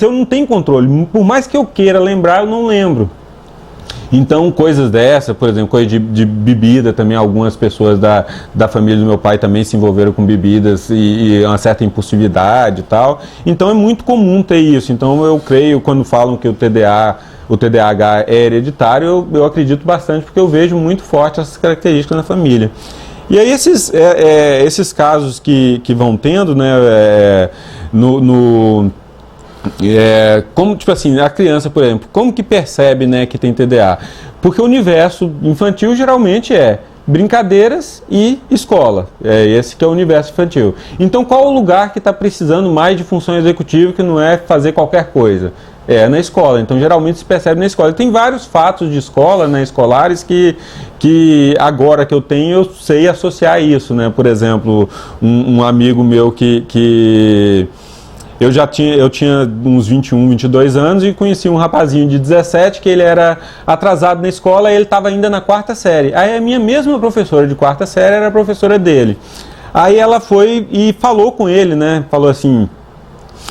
eu não tenho controle. Por mais que eu queira lembrar, eu não lembro. Então, coisas dessa, por exemplo, coisa de bebida também, algumas pessoas da família do meu pai também se envolveram com bebidas e uma certa impulsividade e tal. Então, é muito comum ter isso. Então, eu creio, quando falam que o TDAH é hereditário, eu acredito bastante, porque eu vejo muito forte essas características na família. E aí, esses casos que vão tendo, né, como, tipo assim, a criança, por exemplo, como que percebe, né, que tem TDA? Porque o universo infantil geralmente é brincadeiras e escola. Esse que é o universo infantil. Então, qual o lugar que está precisando mais de função executiva, que não é fazer qualquer coisa? É na escola. Então, geralmente se percebe na escola. E tem vários fatos de escola, né, escolares, que agora que eu tenho, eu sei associar isso, né? Por exemplo, um amigo meu que eu tinha uns 21, 22 anos e conheci um rapazinho de 17 que ele era atrasado na escola e ele estava ainda na 4ª série. Aí a minha mesma professora de 4ª série era a professora dele. Aí ela foi e falou com ele, né? Falou assim: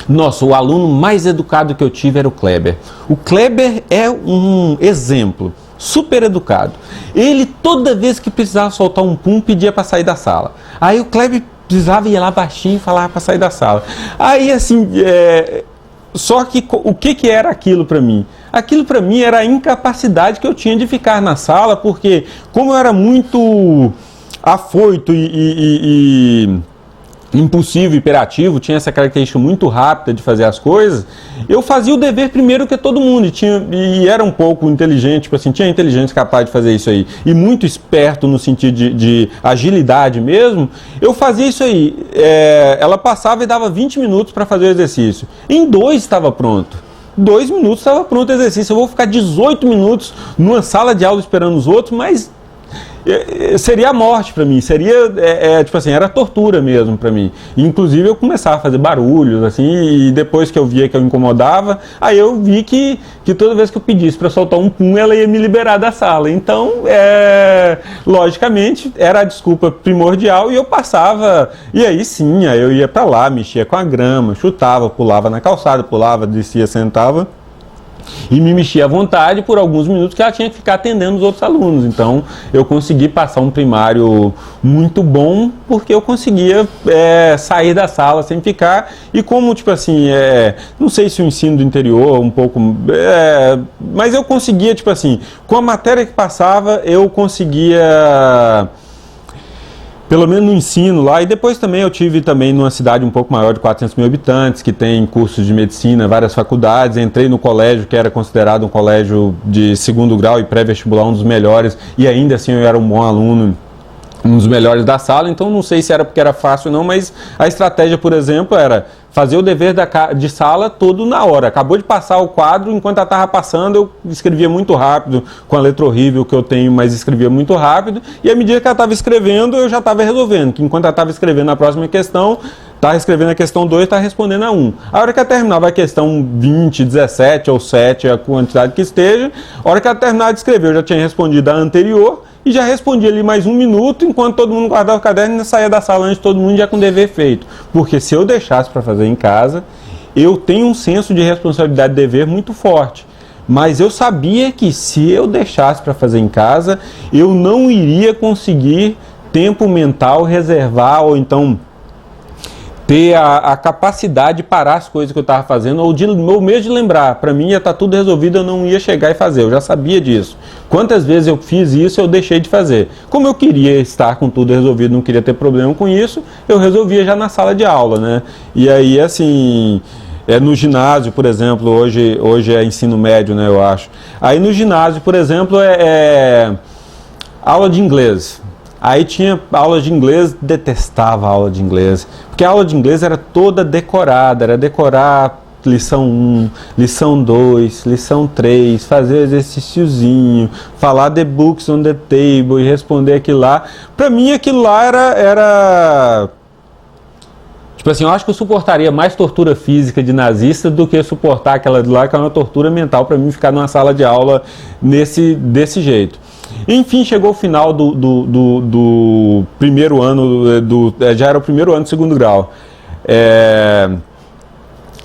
nossa, o aluno mais educado que eu tive era o Kleber. O Kleber é um exemplo, super educado. Ele, toda vez que precisava soltar um pum, pedia para sair da sala. Aí o Kleber precisava ir lá baixinho e falava para sair da sala. Aí, assim, só que o que era aquilo para mim? Aquilo para mim era a incapacidade que eu tinha de ficar na sala, porque como eu era muito afoito e impulsivo, hiperativo, tinha essa característica muito rápida de fazer as coisas, eu fazia o dever primeiro que todo mundo, e era um pouco inteligente, tipo assim, tinha inteligência capaz de fazer isso aí, e muito esperto no sentido de agilidade mesmo, eu fazia isso aí, ela passava e dava 20 minutos para fazer o exercício, em 2 estava pronto. 2 minutos estava pronto o exercício, eu vou ficar 18 minutos numa sala de aula esperando os outros, mas seria a morte para mim, seria, tipo assim, era tortura mesmo para mim. Inclusive eu começava a fazer barulhos, assim, e depois que eu via que eu incomodava, aí eu vi que toda vez que eu pedisse para soltar um pum, ela ia me liberar da sala. Então, logicamente, era a desculpa primordial e eu passava, e aí sim, aí eu ia para lá, mexia com a grama, chutava, pulava na calçada, pulava, descia, sentava, e me mexia à vontade por alguns minutos, que ela tinha que ficar atendendo os outros alunos. Então eu consegui passar um primário muito bom, porque eu conseguia sair da sala sem ficar, e como, tipo assim, não sei se o ensino do interior um pouco, mas eu conseguia, tipo assim, com a matéria que passava, eu conseguia, pelo menos no ensino lá, e depois também eu tive também numa cidade um pouco maior de 400 mil habitantes, que tem cursos de medicina, várias faculdades, entrei no colégio que era considerado um colégio de 2º grau e pré-vestibular, um dos melhores, e ainda assim eu era um bom aluno, um dos melhores da sala, então não sei se era porque era fácil ou não, mas a estratégia, por exemplo, era fazer o dever de sala todo na hora. Acabou de passar o quadro, enquanto ela estava passando, eu escrevia muito rápido, com a letra horrível que eu tenho, mas escrevia muito rápido, e à medida que ela estava escrevendo, eu já estava resolvendo, que enquanto ela estava escrevendo a próxima questão, estava escrevendo a questão 2, estava respondendo a 1. A hora que ela terminava a questão 20, 17 ou 7, a quantidade que esteja, a hora que ela terminava de escrever, eu já tinha respondido a anterior, e já respondia ali mais 1 minuto, enquanto todo mundo guardava o caderno e saía da sala antes de todo mundo, já com o dever feito. Porque se eu deixasse para fazer em casa, eu tenho um senso de responsabilidade e dever muito forte. Mas eu sabia que se eu deixasse para fazer em casa, eu não iria conseguir tempo mental, reservar, ou então ter a capacidade de parar as coisas que eu estava fazendo, ou mesmo de lembrar. Para mim ia estar tudo resolvido, eu não ia chegar e fazer, eu já sabia disso. Quantas vezes eu fiz isso, eu deixei de fazer. Como eu queria estar com tudo resolvido, não queria ter problema com isso, eu resolvia já na sala de aula, né? E aí, assim, no ginásio, por exemplo, hoje é ensino médio, né, eu acho. Aí no ginásio, por exemplo, aula de inglês. Aí tinha aula de inglês, detestava a aula de inglês, porque a aula de inglês era toda decorada, era decorar lição 1, lição 2, lição 3, fazer exercíciozinho, falar the books on the table e responder aquilo lá. Pra mim aquilo lá era tipo assim, eu acho que eu suportaria mais tortura física de nazista do que suportar aquela de lá, que é uma tortura mental para mim ficar numa sala de aula desse jeito. Enfim, chegou o final do primeiro ano, já era o primeiro ano do 2º grau.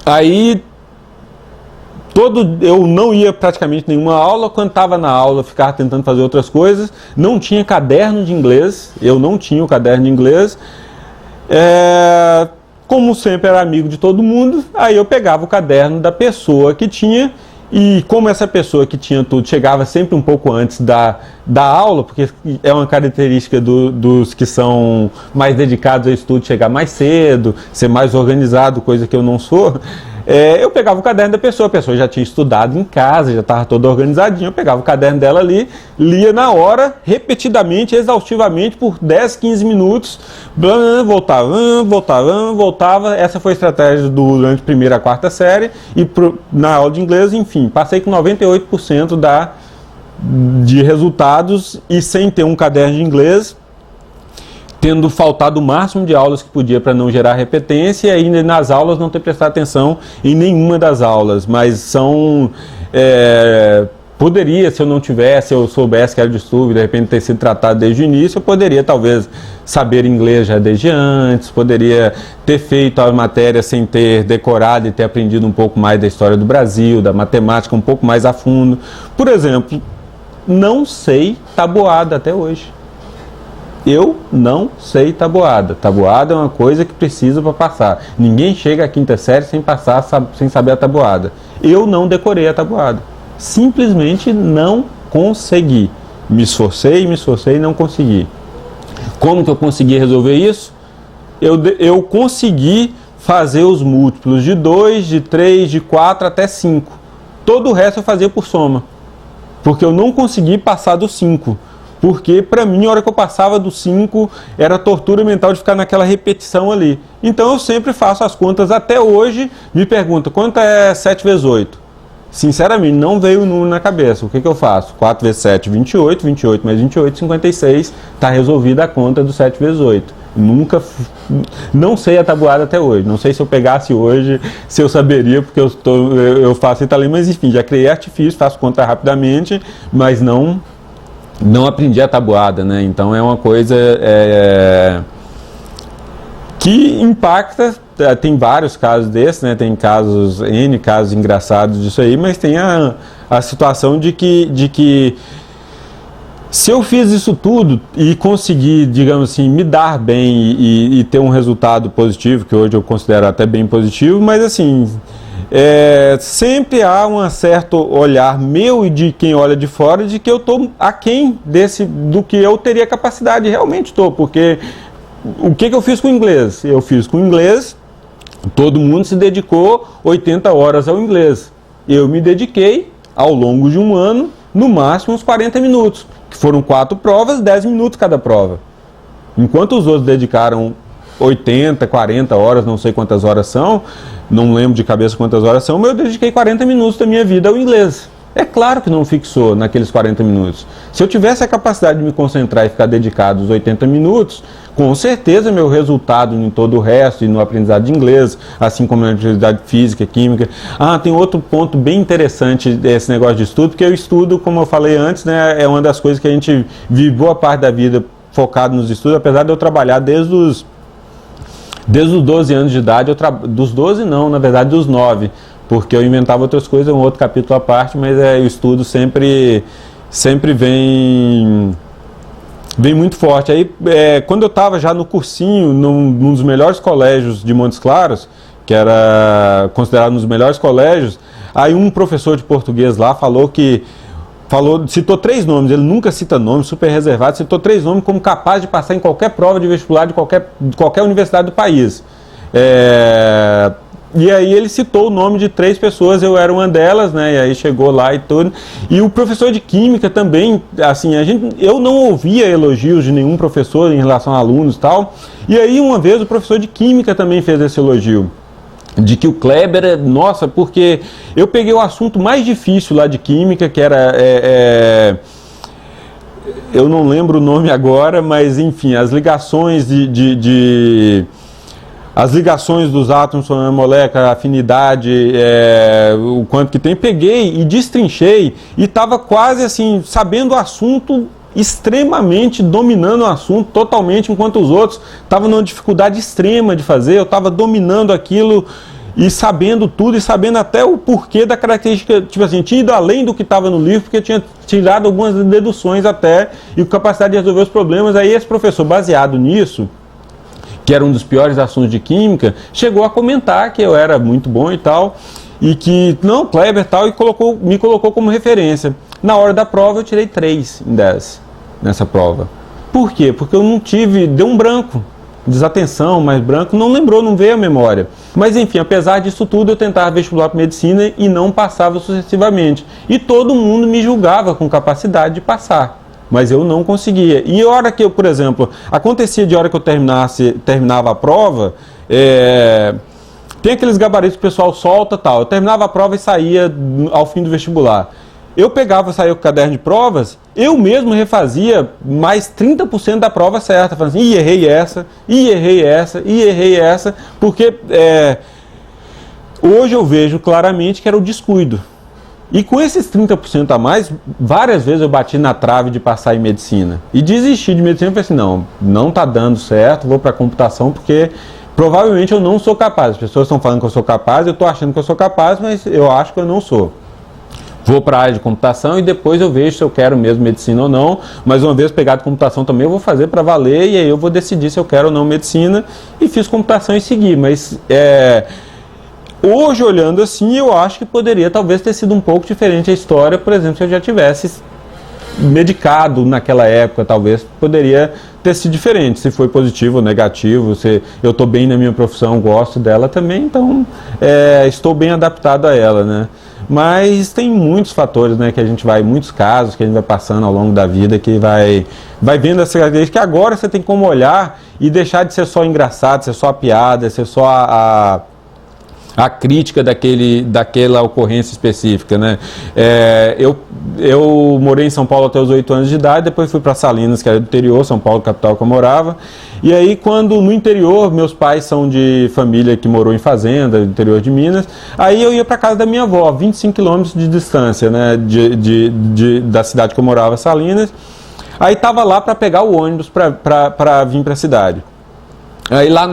Aí Eu não ia praticamente nenhuma aula. Quando estava na aula, ficava tentando fazer outras coisas. Não tinha caderno de inglês. Eu não tinha o caderno de inglês. Como sempre era amigo de todo mundo, aí eu pegava o caderno da pessoa que tinha. E como essa pessoa que tinha tudo chegava sempre um pouco antes da aula, porque é uma característica dos que são mais dedicados ao estudo, chegar mais cedo, ser mais organizado, coisa que eu não sou, eu pegava o caderno da pessoa, a pessoa já tinha estudado em casa, já estava toda organizadinha, eu pegava o caderno dela ali, lia na hora, repetidamente, exaustivamente, por 10, 15 minutos, voltava. Essa foi a estratégia durante a primeira a quarta série, e na aula de inglês, enfim, passei com 98% de resultados, e sem ter um caderno de inglês, tendo faltado o máximo de aulas que podia para não gerar repetência, e ainda nas aulas não ter prestado atenção em nenhuma das aulas, mas poderia, se eu soubesse que era de estudo, de repente ter sido tratado desde o início, eu poderia talvez saber inglês já desde antes, poderia ter feito a matéria sem ter decorado e ter aprendido um pouco mais da história do Brasil, da matemática um pouco mais a fundo. Por exemplo, não sei tabuada até hoje. Eu não sei tabuada. Tabuada é uma coisa que precisa para passar. Ninguém chega à quinta série sem saber a tabuada. Eu não decorei a tabuada. Simplesmente não consegui. Me esforcei e não consegui. Como que eu consegui resolver isso? Eu consegui fazer os múltiplos de 2, de 3, de 4 até 5. Todo o resto eu fazia por soma. Porque eu não consegui passar do 5. Porque, para mim, a hora que eu passava do 5, era tortura mental de ficar naquela repetição ali. Então, eu sempre faço as contas. Até hoje, me pergunta, quanto é 7 vezes 8? Sinceramente, não veio o número na cabeça. O que eu faço? 4 vezes 7, 28. 28 mais 28, 56. Está resolvida a conta do 7 vezes 8. Não sei a tabuada até hoje. Não sei se eu pegasse hoje, se eu saberia, porque eu faço italiano. Mas, enfim, já criei artifício, faço conta rapidamente, mas não aprendi a tabuada, né? Então é uma coisa que impacta. Tem vários casos desses, né? Tem N casos engraçados disso aí, mas tem a situação de que se eu fiz isso tudo e consegui, digamos assim, me dar bem e ter um resultado positivo, que hoje eu considero até bem positivo, mas assim, sempre há um certo olhar meu e de quem olha de fora de que eu estou aquém do que eu teria capacidade. Realmente estou, porque o que eu fiz com o inglês? Eu fiz com o inglês, todo mundo se dedicou 80 horas ao inglês. Eu me dediquei ao longo de um ano, no máximo uns 40 minutos, que foram 4 provas, 10 minutos cada prova. Enquanto os outros dedicaram 80, 40 horas, não sei quantas horas são, não lembro de cabeça quantas horas são, mas eu dediquei 40 minutos da minha vida ao inglês. É claro que não fixou naqueles 40 minutos. Se eu tivesse a capacidade de me concentrar e ficar dedicado os 80 minutos, com certeza meu resultado em todo o resto e no aprendizado de inglês, assim como na atividade física, química. Tem outro ponto bem interessante desse negócio de estudo, porque eu estudo, como eu falei antes, né, é uma das coisas que a gente vive boa parte da vida focado nos estudos, apesar de eu trabalhar desde os 12 anos de idade, dos 12 não, na verdade dos 9, porque eu inventava outras coisas, um outro capítulo à parte, mas o estudo sempre vem muito forte. Aí, quando eu estava já no cursinho, num dos melhores colégios de Montes Claros, que era considerado um dos melhores colégios, aí um professor de português lá citou 3 nomes, ele nunca cita nomes, super reservado, citou 3 nomes como capaz de passar em qualquer prova de vestibular de qualquer universidade do país. E aí ele citou o nome de 3 pessoas, eu era uma delas, né? E aí chegou lá e tudo. E o professor de química também, assim, eu não ouvia elogios de nenhum professor em relação a alunos e tal. E aí uma vez o professor de química também fez esse elogio. De que o Kleber nossa, porque eu peguei o assunto mais difícil lá de química, que era, eu não lembro o nome agora, mas enfim, as ligações as ligações dos átomos sobre a molécula, a afinidade, o quanto que tem, peguei e destrinchei e estava quase assim, sabendo o assunto, extremamente dominando o assunto totalmente, enquanto os outros estavam numa dificuldade extrema de fazer, eu estava dominando aquilo e sabendo tudo, e sabendo até o porquê da característica, tipo assim, tinha ido além do que estava no livro, porque tinha tirado algumas deduções até, e com capacidade de resolver os problemas. Aí esse professor, baseado nisso, que era um dos piores assuntos de química, chegou a comentar que eu era muito bom e tal, e que, não, Kleber tal, e me colocou como referência. Na hora da prova eu tirei 3 em 10 nessa prova. Por quê? Porque eu não tive, deu um branco. Desatenção, mas branco, não lembrou, não veio a memória. Mas enfim, apesar disso tudo, eu tentava vestibular para medicina e não passava sucessivamente. E todo mundo me julgava com capacidade de passar, mas eu não conseguia. E a hora que eu, por exemplo, acontecia de hora que eu terminava a prova, tem aqueles gabaritos que o pessoal solta e tal. Eu terminava a prova e saía ao fim do vestibular. Eu saía com o caderno de provas, eu mesmo refazia mais 30% da prova certa, falando assim, errei essa, errei essa, porque hoje eu vejo claramente que era o descuido. E com esses 30% a mais, várias vezes eu bati na trave de passar em medicina. E desisti de medicina, falei assim, não está dando certo, vou para computação porque provavelmente eu não sou capaz. As pessoas estão falando que eu sou capaz, eu estou achando que eu sou capaz, mas eu acho que eu não sou. Vou para a área de computação e depois eu vejo se eu quero mesmo medicina ou não. Mas uma vez pegado computação também eu vou fazer para valer e aí eu vou decidir se eu quero ou não medicina. E fiz computação e segui. Mas hoje olhando assim eu acho que poderia talvez ter sido um pouco diferente a história. Por exemplo, se eu já tivesse medicado naquela época, talvez poderia ter sido diferente. Se foi positivo ou negativo, se eu estou bem na minha profissão, gosto dela também, então estou bem adaptado a ela, né? Mas tem muitos fatores, né, que a gente muitos casos que a gente vai passando ao longo da vida, que vai vendo essa característica, que agora você tem como olhar e deixar de ser só engraçado, ser só a piada, ser só a crítica daquela ocorrência específica, né? Eu morei em São Paulo até os 8 anos de idade, depois fui para Salinas, que era do interior, São Paulo, capital que eu morava. E aí, quando no interior, meus pais são de família que morou em fazenda, do interior de Minas, aí eu ia para casa da minha avó, 25 quilômetros de distância, né, da cidade que eu morava, Salinas. Aí estava lá para pegar o ônibus para vir para a cidade. Aí lá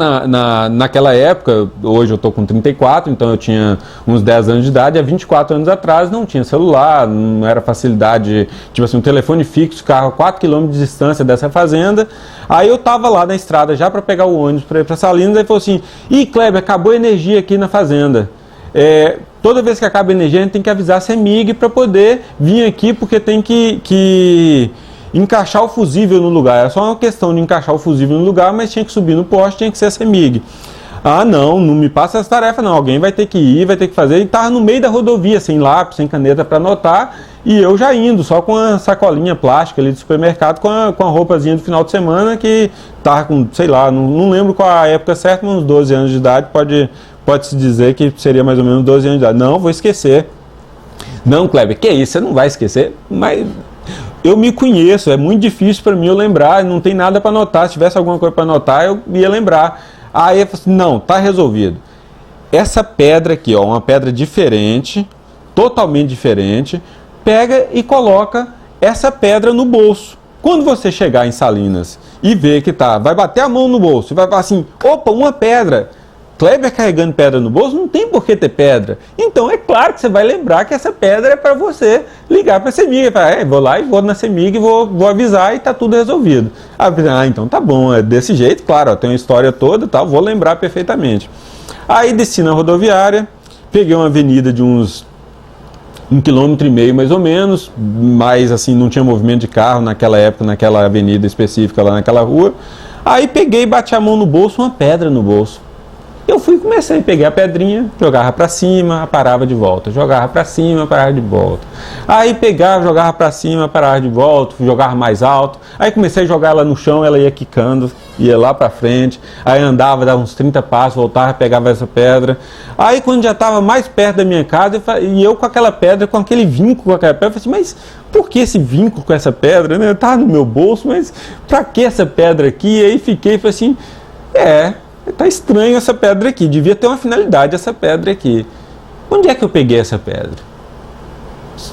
naquela época, hoje eu estou com 34, então eu tinha uns 10 anos de idade, há 24 anos atrás não tinha celular, não era facilidade, tipo assim, um telefone fixo, carro a 4 km de distância dessa fazenda. Aí eu estava lá na estrada já para pegar o ônibus para ir para Salinas, aí falou assim, Kleber, acabou a energia aqui na fazenda. Toda vez que acaba a energia a gente tem que avisar a CEMIG para poder vir aqui, porque tem que encaixar o fusível no lugar. Era só uma questão de encaixar o fusível no lugar, mas tinha que subir no poste, tinha que ser a CEMIG. Ah, não me passa essa tarefa não, alguém vai ter que ir, vai ter que fazer. E estava no meio da rodovia, sem lápis, sem caneta para anotar, e eu já indo, só com a sacolinha plástica ali do supermercado, com a roupazinha do final de semana, que estava com, sei lá, não lembro qual a época certa, mas uns 12 anos de idade, pode-se dizer que seria mais ou menos 12 anos de idade. Não, vou esquecer. Não, Kleber, que isso, você não vai esquecer? Mas eu me conheço, é muito difícil para mim eu lembrar, não tem nada para anotar, se tivesse alguma coisa para anotar eu ia lembrar. Aí eu falei assim, não, tá resolvido. Essa pedra aqui, ó, uma pedra diferente, totalmente diferente, pega e coloca essa pedra no bolso. Quando você chegar em Salinas e ver que vai bater a mão no bolso e vai falar assim, opa, uma pedra. Kleber carregando pedra no bolso, não tem por que ter pedra. Então é claro que você vai lembrar que essa pedra é para você ligar para a CEMIG. Vou lá e vou na CEMIG, vou avisar e está tudo resolvido. Então tá bom, é desse jeito, claro, ó, tem uma história toda, tal, vou lembrar perfeitamente. Aí desci na rodoviária, peguei uma avenida de uns 1,5 km mais ou menos, mas assim não tinha movimento de carro naquela época, naquela avenida específica lá naquela rua. Aí peguei, bati a mão no bolso, uma pedra no bolso. Eu comecei a pegar a pedrinha, jogava para cima, parava de volta, jogava para cima, parava de volta. Aí pegava, jogava para cima, parava de volta, jogava mais alto. Aí comecei a jogar ela no chão, ela ia quicando, ia lá para frente. Aí andava, dava uns 30 passos, voltava, pegava essa pedra. Aí quando já estava mais perto da minha casa, e eu com aquela pedra, com aquele vínculo com aquela pedra, eu falei assim, mas por que esse vínculo com essa pedra? Né? Tá no meu bolso, mas para que essa pedra aqui? E aí falei assim, tá estranho essa pedra aqui, devia ter uma finalidade essa pedra aqui. Onde é que eu peguei essa pedra?